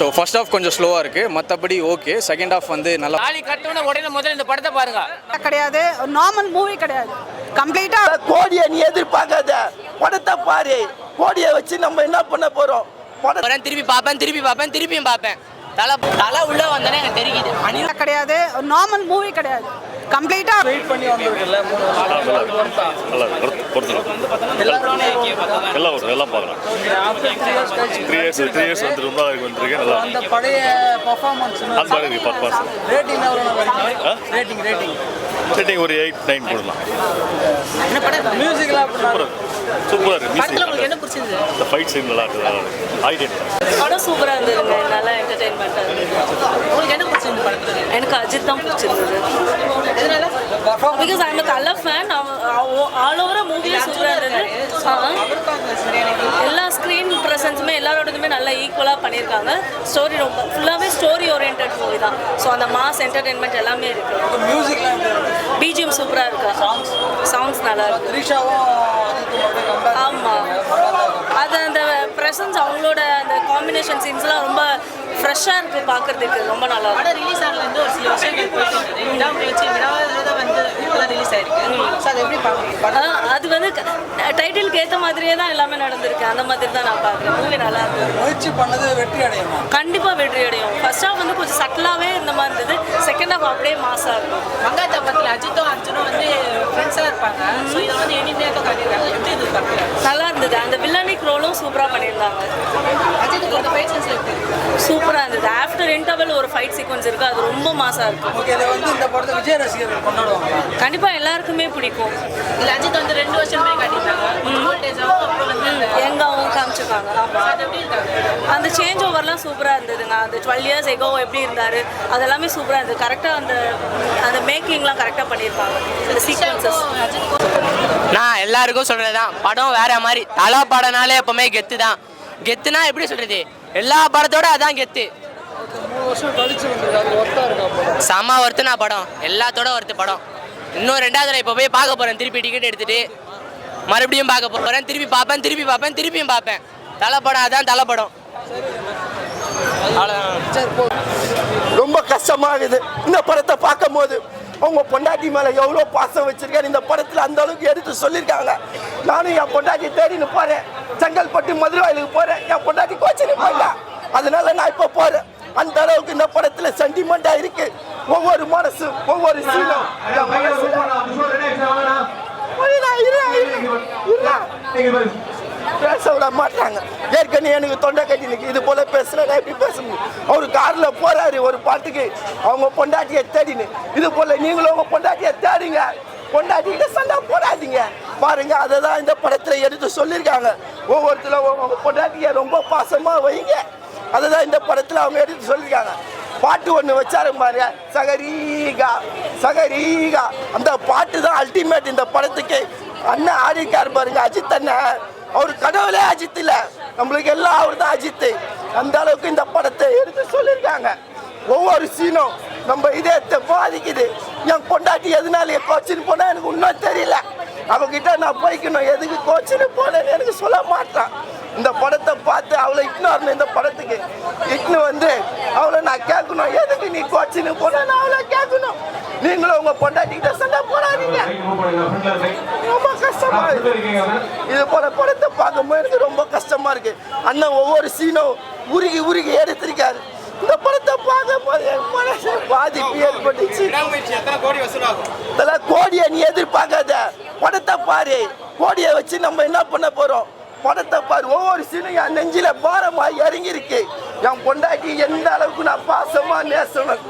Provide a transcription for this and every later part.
So first of கொஞ்சம் ஸ்லோவாக இருக்குது, மற்றபடி ஓகே. செகண்ட் ஆஃப் வந்து நல்லா தாலி கட்டணும்னா உடனே முதல்ல இந்த படத்தை பாருங்க. கிடையாது, நார்மல் மூவி கிடையாது, கம்ப்ளீட்டா கோடியை நீ எதிர்பார்க்காத, படத்தை பாரு. கோடியை வச்சு நம்ம என்ன பண்ண போறோம்? திருப்பி பார்ப்பேன், திருப்பியும் பார்ப்பேன். தலை உள்ள வந்தனே எனக்கு தெரியுது. அனில் கிடையாது, நார்மல் மூவி கிடையாது, கம்ப்ளீட்டா வெயிட் பண்ணி வந்திருக்குல்ல 3 வருஷம் நல்லா எல்லாம் பார்க்கலாம். 3 இயர்ஸ் வந்து ரொம்ப வந்திருக்கேன். நல்லா அந்த பழைய பெர்ஃபார்மன்ஸ் அந்த மாதிரி பர்பாஸ் ரேட்டிங் எவ்வளோ? ரேட்டிங் ஒரு 8, 9 கொடுக்கலாம். மியூசிக்லாம் சூப்பராக இருக்கு. மியூசிக் என்ன பிடிச்சது? இந்த ஃபைட் சீன் நல்லா இருக்கு. நல்லா இருக்கு. ஆயிட்டே படம் சூப்பராக இருந்ததுங்க, நல்லா என்டர்டெயின்மெண்ட்டாக இருந்தது. உங்களுக்கு என்ன பிடிச்சது படத்துல? எனக்கு அஜித் தான் பிடிச்சிருந்தது. பிகாஸ் ஐ எம் நல்ல ஃபேன். ஆல் ஓவராக மூவியே சூப்பராக இருந்தது. எல்லா ஸ்க்ரீன் ப்ரெசன்ஸுமே எல்லாரோடதுமே நல்லா ஈக்குவலாக பண்ணியிருக்காங்க. ஸ்டோரி ரொம்ப ஃபுல்லாகவே ஸ்டோரி ஓரியன்ட் மூவி தான். ஸோ அந்த மாஸ் என்டர்டெயின்மெண்ட் எல்லாமே இருக்குது. மியூசிக்லாம் பிஜிஎம் சூப்பராக இருக்கா, சாங்ஸ் நல்லா இருக்கு. த்ரிஷாவும் ஆமாம், அது அந்த ப்ரெசன்ஸ் அவங்களோட அந்த காம்பினேஷன் சீன்ஸ்லாம் ரொம்ப ஃப்ரெஷ்ஷாக இருக்குது, பார்க்குறதுக்கு ரொம்ப நல்லா இருக்கு. படம் ரிலீஸ் ஆனதுலேருந்து ஒரு சில வருஷங்கள் போயிட்டு இருந்தது. விடாமுயற்சி வந்து இப்போலாம் ரிலீஸ் ஆயிருக்கு. ஸோ அதை எப்படி பார்க்குறீங்க? அது வந்து டைட்டிலுக்கு ஏற்ற மாதிரியே தான் எல்லாமே நடந்திருக்கு. அந்த மாதிரி தான் நான் பார்க்குறேன். மூவி நல்லா இருக்கு. முயற்சி பண்ணது வெற்றி அடையுமா? கண்டிப்பாக வெற்றி அடையும். ஃபர்ஸ்ட் ஹாஃப் வந்து கொஞ்சம் சட்டலாகவே இருந்த மாதிரி இருந்தது. செகண்ட் ஹாஃப் அப்படியே மாசாக இருக்கும். மங்காத்தா படத்தில் அஜித்தும் அர்ஜுனும் வந்து ஃப்ரெண்ட்ஸாக இருப்பாங்க. ஸோ இதை வந்து எனிமையாக காட்டியிருக்காங்க. எப்படி இது பார்க்குறேன்? நல்லா இருந்தது. அந்த வில்லனிக் ரோலும் சூப்பராக பண்ணியிருந்தாங்க. அஜித்துக்கு ஒரு ஃபைட் சென்ஸ் எப்படி இருக்கு? சூப்பராக இருந்தது. ஆஃப்டர் இன்டர்வல் ஒரு ஃபைட் சீக்வன்ஸ் இருக்குது, அது ரொம்ப மாசாக இருக்கும். ஓகே, இதை வந்து இந்த படத்தை விஜய் ரசிகர்கள் கொண்டாடுவாங்களா? கண்டிப்பாக எல்லாருக்குமே பிடிக்கும். இல்லை அஜித் வந்து 2 வருஷமே காட்டியிருந்தாங்க. வோல்டேஜாகவும் அப்புறம் வந்து எங்காவும் காமிச்சிருக்காங்க. ஆமாம், அது எப்படி இருக்காங்க? அந்த சேஞ்ச் ஓவர்லாம் சூப்பராக இருந்ததுங்க. அந்த 12 இயர்ஸ் எகோ எப்படி இருந்தார் அதெல்லாமே சூப்பராக இருந்தது. கரெக்டாக அந்த மேக்கிங்லாம் கரெக்டாக பண்ணியிருப்பாங்க. அந்த சீக்வன்சஸ் நான் எல்லாருக்கும் சொல்கிறது தான், படம் வேற மாதிரி. தலா படம்னாலே எப்பவுமே கெத்து தான். கெத்துனா எப்படி சொல்கிறது, எல்லா படத்தோட அதான் கெத்து. 3 வருஷம் கழிச்சு வந்திருக்காரு, ஒர்த்தா இருக்கா? செம்ம ஒருத்துனா படம், எல்லாத்தோட ஒருத்து படம். இன்னும் 2வது இப்போ போய் பார்க்க போகிறேன். திருப்பி டிக்கெட் எடுத்துகிட்டு மறுபடியும் பார்க்க போகிறேன். திருப்பியும் பார்ப்பேன். தலை படம் அதான் தலை படம். ரொம்ப கஷ்டமாகுது இந்த படத்தை பார்க்கும் போது. அவங்க பொண்டாட்டி மேலே எவ்வளோ பாசம் வச்சிருக்காரு. இந்த படத்தில் அந்த அளவுக்கு எடுத்து சொல்லியிருக்காங்க. நானும் என் பொண்டாட்டி தேடின்னு போகிறேன். செங்கல்பட்டு மதுரவாயிலுக்கு போகிறேன். என் பொண்டாட்டி கோச்சின்னு போயிட்டேன். அதனால நான் இப்போ போகிறேன். அந்த அளவுக்கு இந்த படத்துல சென்டிமெண்டா இருக்கு. ஒவ்வொரு மனசு, ஒவ்வொரு சீனும் பேச விட மாட்டாங்க. ஏற்கனவே எனக்கு தொண்டை கட்டி நிற்கு. இது போல பேசுனா எப்படி பேச முடியும்? அவரு கார்ல போறாரு ஒரு பாட்டுக்கு, அவங்க பொண்டாட்டியை தேடின்னு. இது போல நீங்களும் உங்க பொண்டாட்டியை தேடுங்க. பொண்டாட்டிகிட்ட சண்டை போடாதீங்க. பாருங்க, அதை தான் இந்த படத்துல எடுத்து சொல்லியிருக்காங்க. ஒவ்வொருத்தரும் உங்க பொண்டாட்டியை ரொம்ப பாசமா வைங்க. அதுதான் இந்த படத்தில் அவங்க எடுத்து சொல்லியிருக்காங்க. பாட்டு ஒன்று வச்சாரு பாருங்க, சகரீகா சகரீகா. அந்த பாட்டு தான் அல்டிமேட் இந்த படத்துக்கு. அண்ணன் ஆடிக்கார் பாருங்க, அஜித் அண்ணன். அவர் கடவுளே அஜித் இல்லை, நம்மளுக்கு எல்லாம் அவர் தான் அஜித். அந்த அளவுக்கு இந்த படத்தை எடுத்து சொல்லியிருக்காங்க. ஒவ்வொரு சீனும் நம்ம இதயத்தை பாதிக்குது. என் பொண்டாட்டி எதனால கோச்சின்னு போனால் எனக்கு இன்னும் தெரியல. அவகிட்ட நான் போய்க்கணும், எதுக்கு கோச்சின்னு போனேன்னு எனக்கு சொல்ல மாட்டான். இந்த படத்தை பார்த்து அவளை இட்னு இந்த படத்துக்கு இட்னு வந்து அவளை நான் கேட்கணும், எதுக்கு நீ கோச்சின்னு போன அவளை கேட்கணும். நீங்களும் உங்க பொண்டாட்டிக்கிட்ட சண்டை போடாதீங்க. ரொம்ப கஷ்டமா இருக்கு. இது போல படத்தை பார்க்கும்போது எனக்கு ரொம்ப கஷ்டமா இருக்கு. அண்ணன் ஒவ்வொரு சீனும் உருகி எடுத்திருக்காரு. இந்த படத்தை பார்க்கும்போது என் மனசு பாதிப்பு ஏற்பட்டுச்சு. கோடியை நீ எதிர்பார்க்காத, படத்தை பாரு. கோடியை வச்சு நம்ம என்ன பண்ண போறோம்? படத்தை பாரு. ஒவ்வொரு சீனும் என் நெஞ்சில பாரமா இறங்கி இருக்கு. என் பொண்டாட்டி எந்த அளவுக்கு நான் பாசமா நேசணும்,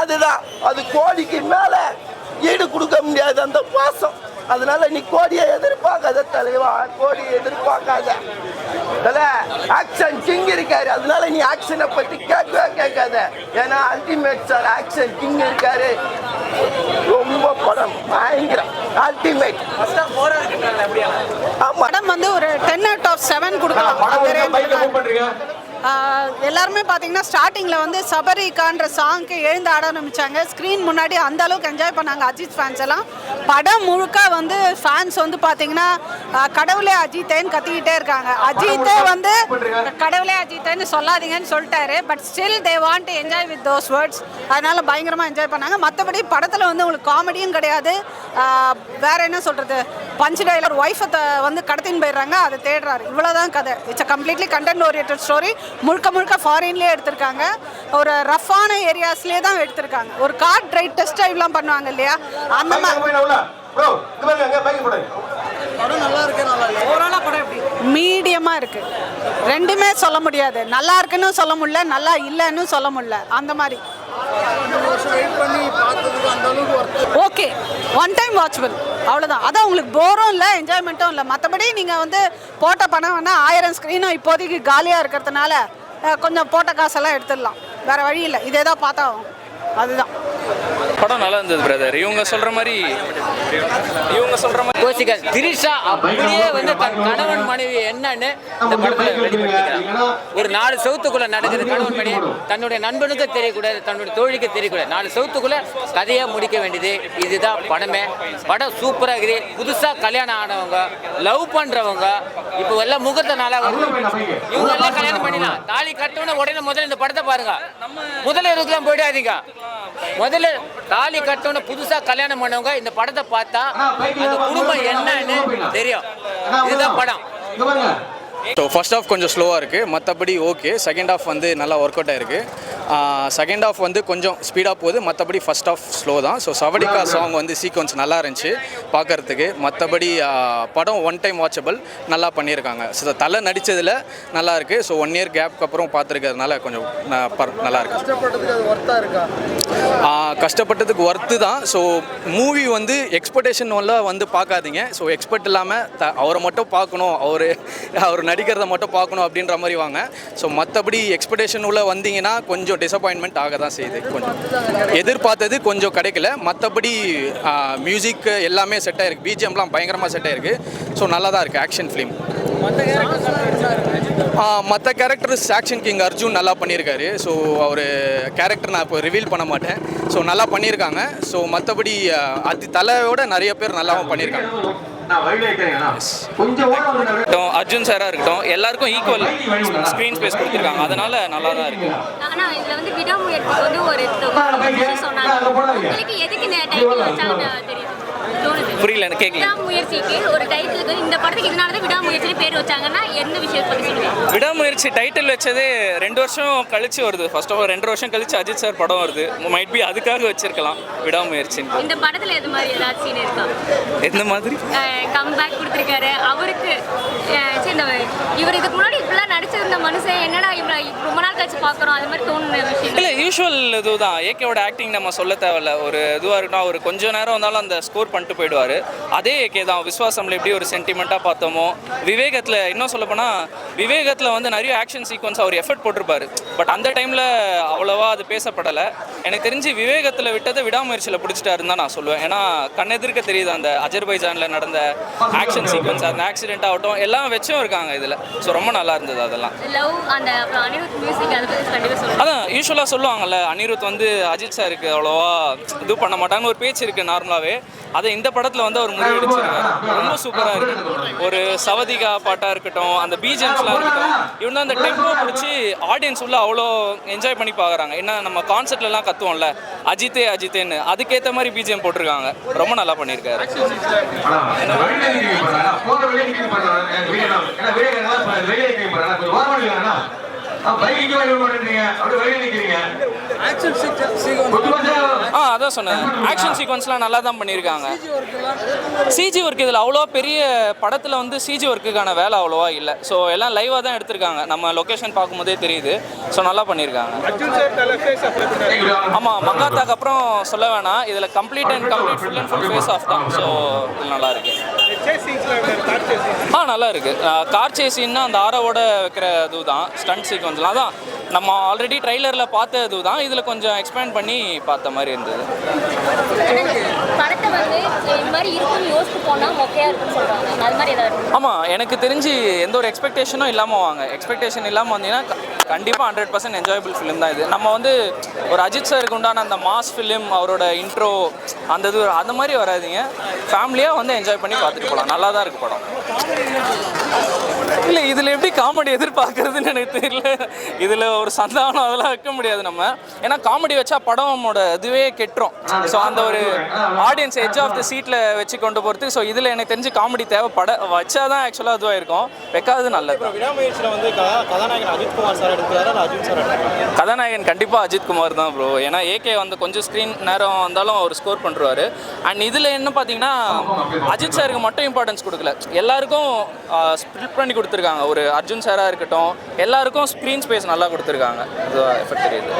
அதுதான். அது கோடிக்கு மேல ஈடு கொடுக்க முடியாது அந்த பாசம். அதனால நீ கோடியை எதிர்பார்க்காத தலைவா, கோடியை எதிர்பார்க்காத. ஆக்ஷன் கிங் இருக்காரு, அதனால நீ ஆக்ஷனை பத்தி கேட்காத. ஏன்னா அல்டிமேட் சார் ஆக்ஷன் கிங் இருக்காரு. ரொம்ப படம் பயங்கரம், அல்டிமேட். படம் வந்து ஒரு 10 out of 7 கொடுக்கலாம். எல்லாருமே பார்த்தீங்கன்னா ஸ்டார்டிங்கில் வந்து சபரிகான்ற சாங்க்கு எழுந்து ஆட ஆரம்பித்தாங்க. ஸ்க்ரீன் முன்னாடி அந்த அளவுக்கு என்ஜாய் பண்ணாங்க அஜித் ஃபேன்ஸ் எல்லாம். படம் முழுக்க வந்து ஃபேன்ஸ் வந்து பார்த்தீங்கன்னா கடவுளே அஜித்தேன்னு கத்திக்கிட்டே இருக்காங்க. அஜித்தே வந்து கடவுளே அஜித்தேன்னு சொல்லாதீங்கன்னு சொல்லிட்டாரு. But still they want to enjoy with those words. அதனால் பயங்கரமாக என்ஜாய் பண்ணாங்க. மற்றபடி படத்தில் வந்து உங்களுக்கு காமெடியும் கிடையாது. வேறு என்ன சொல்கிறது, பஞ்ச் டைலாக் ஒய்ஃபை வந்து கடத்தின்னு போயிடுறாங்க, அதை தேடுறாரு, இவ்வளோதான் கதை. It's a completely content oriented story. முழுக்க ஃபாரின்லேயே எடுத்திருக்காங்க. ஒரு ரஃப்பான ஏரியாஸ்லேயே தான் எடுத்திருக்காங்க. ஒரு கார் ட்ரைவ் டெஸ்ட் ட்ரைவ்லாம் பண்ணுவாங்க இல்லையா, அந்த மாதிரி. மீடியமாக இருக்குது. ரெண்டுமே சொல்ல முடியாது. நல்லா இருக்குன்னு சொல்ல முடியல, நல்லா இல்லைன்னு சொல்ல முடியல, அந்த மாதிரி. ஓகே, ஒன் டைம் வாட்சபிள், அவ்வளோதான். அதான் உங்களுக்கு போரும் இல்லை, என்ஜாய்மெண்ட்டும் இல்லை. மற்றபடி நீங்கள் வந்து போட்ட பணம் வேணால் 1000 ஸ்க்ரீனும் இப்போதைக்கு காலியாக இருக்கிறதுனால கொஞ்சம் போட்ட காசெல்லாம் எடுத்துடலாம். வேறு வழி இல்லை, இதே தான் பார்த்தா அதுதான். படம் நல்லா இருந்தது பிரதர். இவங்க சொல்கிற மாதிரி கோசிகா திரிஷா அப்படியே வந்து தன் கணவன் மனைவி என்னன்னு இந்த படத்தில் வெளிப்படுத்திக்கிறாங்க. ஒரு 4 செவத்துக்குள்ள நடக்குது. கணவன் மனைவி தன்னுடைய நண்பனுக்கு தெரியக்கூடாது, தன்னுடைய தோழிக்கு தெரியக்கூடாது. 4 செவத்துக்குள்ள கதையாக முடிக்க வேண்டியது. இதுதான் படமே. படம் சூப்பராக இருக்குது. புதுசாக கல்யாணம் ஆனவங்க, லவ் பண்ணுறவங்க, இப்போ எல்லாம் முகூர்த்த நாளாக வருது. இவங்க எல்லாம் கல்யாணம் பண்ணிடலாம். தாலி கட்டணும்னு உடனே முதல்ல இந்த படத்தை பாருங்க. முதல்ல இதுக்கெல்லாம் போயிடாதீங்க. முதல்ல தாலி கட்டணும் புதுசாக கல்யாணம் பண்ணவங்க இந்த படத்தை பார்த்தா அந்த குடும்பம் என்னன்னு தெரியும். இதுதான் படம். ஸோ ஃபர்ஸ்ட் ஹாஃப் கொஞ்சம் ஸ்லோவாக இருக்குது, மற்றபடி ஓகே. செகண்ட் ஹாஃப் வந்து நல்லா ஒர்க் அவுட் ஆகிருக்கு. செகண்ட் ஹாஃப் வந்து கொஞ்சம் ஸ்பீடாக போகுது, மற்றபடி ஃபர்ஸ்ட் ஹாஃப் ஸ்லோ தான். ஸோ சவடிகா சாங் வந்து சீக்வன்ஸ் நல்லா இருந்துச்சு பார்க்குறதுக்கு. மற்றபடி படம் ஒன் டைம் வாட்சபிள், நல்லா பண்ணியிருக்காங்க. ஸோ தலை நடித்ததில் நல்லா இருக்குது. ஸோ 1 இயர் கேப்க்கு அப்புறம் பார்த்துருக்கிறதுனால கொஞ்சம் நல்லா இருக்குது. கஷ்டப்பட்டதுக்கு ஒர்த்து தான். ஸோ மூவி வந்து எக்ஸ்பெக்டேஷன் வந்து பார்க்காதீங்க. ஸோ எக்ஸ்பெக்ட் இல்லாமல் அவரை மட்டும் பார்க்கணும், அவர் நடிக்கிறத மட்டும் பார்க்கணும் அப்படின்ற மாதிரி வாங்க. ஸோ மற்றபடி எக்ஸ்பெக்டேஷன் உள்ள வந்தீங்கன்னா கொஞ்சம் டிசப்பாயின்மெண்ட் ஆக தான் செய்யுது. கொஞ்சம் எதிர்பார்த்தது கொஞ்சம் கிடைக்கல. மற்றபடி மியூசிக் எல்லாமே செட் ஆகிருக்கு. பிஜிஎம்லாம் பயங்கரமாக செட் ஆகிருக்கு. ஸோ நல்லா தான் இருக்குது ஆக்ஷன் ஃபிலிம். மற்ற கேரக்டர்ஸ் ஆக்ஷன் கிங் அர்ஜுன் நல்லா பண்ணியிருக்காரு. ஸோ அவர் கேரக்டர் நான் இப்போ ரிவீல் பண்ண மாட்டேன். ஸோ நல்லா பண்ணியிருக்காங்க. ஸோ மற்றபடி தலையோட நிறைய பேர் நல்லாவும் பண்ணியிருக்காங்க. அர்ஜுன் சாரா இருக்கட்டும், எல்லாருக்கும் ஈக்குவல் ஸ்க்ரீன் ஸ்பேஸ் கொடுத்துருக்காங்க. அதனால நல்லா தான் இருக்கு. ஆனால் இதில் வந்து விடாமுயற்சி வந்து ஒரு சொன்னாங்க. எதுக்கு டைட்டில் வச்சாங்கன்னு தெரியும் புரியல, எனக்கு கேட்கல. விடாமுயற்சிக்கு ஒரு டைட்டிலுக்கு இந்த படத்துக்கு இதனால தான் விடாமுயற்சி பேர் வச்சாங்கன்னா எந்த விஷயம் பற்றி சொல்லுவாங்க? விடாமுயற்சி டைட்டில் வச்சது 2 வருஷம் கழிச்சு வருது. ஃபர்ஸ்ட் ஆஃப் ஆல் 2 வருஷம் கழிச்சு அஜித் சார் படம் வருது. மைட் பி அதுக்காக வச்சிருக்கலாம் விடாமுயற்சி. இந்த படத்தில் எது மாதிரி ஏதாச்சும் சீன் இருக்கா? எந்த மாதிரி கம்பேக் கொடுத்துருக்காரு அவருக்கு? இவர் இதுக்கு முன்னாடி இப்படிலாம் நடிச்சிருந்த மனுஷன் என்னடா இவரை ரொம்ப நாள் கழிச்சு பார்க்குறோம், அது மாதிரி தோணுன விஷயம் இல்லை. யூஷுவல் இதுதான். ஏகேவோட ஆக்டிங் நம்ம சொல்ல தேவையில்ல. ஒரு இதுவாக இருக்கட்டும், அவர் கொஞ்சம் நேரம் வந்தாலும் அந்த ஸ்கோர் பண்ணிட்டு போயிடுவார். அதே ஏகே தான். விஸ்வாசம்ல எப்படி ஒரு சென்டிமெண்ட்டாக பார்த்தோமோ, விவேகத்தில் இன்னும் சொல்லப்போனால் விவேகத்தில் வந்து நிறைய ஆக்ஷன் சீக்வன்ஸ் அவர் எஃபர்ட் போட்டிருப்பாரு. பட் அந்த டைமில் அவ்வளோவா அது பேசப்படலை. எனக்கு தெரிஞ்சு விவேகத்தில் விட்டதை விடாமுயற்சியில் பிடிச்சிட்டாருன்னு தான் நான் சொல்லுவேன். ஏன்னா கண்ணெதிர்க்க தெரியுது அந்த அஜர்பைஜானில் நடந்த ஆக்ஷன் சீக்வன்ஸ், அந்த ஆக்சிடென்ட் ஆகட்டும், எல்லாம் வச்சும் இருக்காங்க இதில். ஸோ ரொம்ப நல்லா இருந்தது அதெல்லாம். அதான் யூஸ்வலாக சொல்லுவாங்கல்ல, அனிருத் வந்து அஜித் சாருக்கு அவ்வளோவா இது பண்ண மாட்டாங்கன்னு ஒரு பேச்சு இருக்குது நார்மலாகவே. அதை இந்த படத்தில் வந்து அவர் முறியடிச்சிருக்காரு. ரொம்ப சூப்பராக இருக்குது. ஒரு சவதிகா பாட்டாக இருக்கட்டும், அந்த பிஜிஎம்ஸ்லாம் இருக்கட்டும், இவன் அந்த டெம்போ பிடிச்சி ஆடியன்ஸ் உள்ள அவ்வளோ என்ஜாய் பண்ணி பார்க்குறாங்க. ஏன்னா நம்ம கான்சர்ட்லலாம் கத்துவோம்ல அஜித்தேன்னு, அதுக்கேற்ற மாதிரி பிஜிஎம் போட்டிருக்காங்க. ரொம்ப நல்லா பண்ணியிருக்காரு. அதான் சொன்னேன், ஆக்ஷன் சீக்வன்ஸ்லாம் நல்லா தான் பண்ணியிருக்காங்க. சிஜி ஒர்க் இதில் அவ்வளோ பெரிய படத்தில் வந்து சிஜி ஒர்க்குக்கான வேலை அவ்வளோவா இல்லை. ஸோ எல்லாம் லைவாக தான் எடுத்திருக்காங்க. நம்ம லொக்கேஷன் பார்க்கும்போதே தெரியுது. ஸோ நல்லா பண்ணியிருக்காங்க. ஆமாம், மங்காத்தாக்கு அப்புறம் சொல்ல வேணாம். இதில் complete full and full face off தான். ஸோ இது நல்லா இருக்கு. நல்லா இருக்கு. கார் சேசின்னா அந்த ஆரோவோட வைக்கிற இதுதான் ஸ்டண்ட் சீக்வன்ஸ்லாம். அதான் நம்ம ஆல்ரெடி ட்ரைலரில் பார்த்தது தான் இதில் கொஞ்சம் எக்ஸ்பேண்ட் பண்ணி பார்த்த மாதிரி இருந்தது. படத்தை வந்து இந்த மாதிரி இருக்குன்னு யோசிச்சு போனால் மொக்கையாக இருக்குன்னு சொல்கிறாங்க, அது மாதிரி ஏதாவது? ஆமாம், எனக்கு தெரிஞ்சு எந்த ஒரு எக்ஸ்பெக்டேஷனும் இல்லாமல் வாங்க. எக்ஸ்பெக்டேஷன் இல்லாமல் வந்தீங்கன்னா கண்டிப்பாக 100% என்ஜாயபிள் ஃபிலிம் தான் இது. நம்ம வந்து ஒரு அஜித் சாருக்கு உண்டான அந்த மாஸ் ஃபிலிம், அவரோட இன்ட்ரோ, அந்த இது அந்த மாதிரி வராதிங்க. ஃபேமிலியாக வந்து என்ஜாய் பண்ணி பார்த்துட்டு போகலாம். நல்லா தான் இருக்குது படம். இல்லை, இதில் எப்படி காமெடி எதிர்பார்க்குறதுன்னு எனக்கு தெரியல. இதில் ஒரு சந்தானம் அதெல்லாம் வைக்க முடியாது நம்ம. ஏன்னா காமெடி வச்சா படமோட இதுவே கெட்டுரும். ஸோ அந்த ஒரு ஆடியன்ஸ் எட்ஜ் ஆஃப் த சீட்டில் வச்சு கொண்டு போகிறது. ஸோ இதில் எனக்கு தெரிஞ்சு காமெடி தேவைப்பட வச்சா தான் ஆக்சுவலாக இதுவாக இருக்கும். வைக்காதது நல்லது. விடாமுயற்சியில் வந்து கதாநாயகன் அஜித் குமார் சார் எடுக்கிறாரா அர்ஜுன் சார் எடுக்கிறாரா? கதாநாயகன் கண்டிப்பாக அஜித் குமார் தான் ப்ரோ. ஏன்னா ஏகே வந்து கொஞ்சம் ஸ்க்ரீன் நேரம் வந்தாலும் அவர் ஸ்கோர் பண்ணுறாரு. அண்ட் இதில் என்ன பார்த்தீங்கன்னா அஜித் சாருக்கு மட்டும் இம்பார்ட்டன்ஸ் கொடுக்கல, எல்லாருக்கும் ஸ்ப்ளிட் பண்ணி கொடுத்துருக்காங்க. ஒரு அர்ஜுன் சாராக இருக்கட்டும், எல்லாருக்கும் ஸ்க்ரீன் ஸ்பேஸ் நல்லா கொடுத்துருக்காங்க. அது எஃபெக்ட் தெரியுது.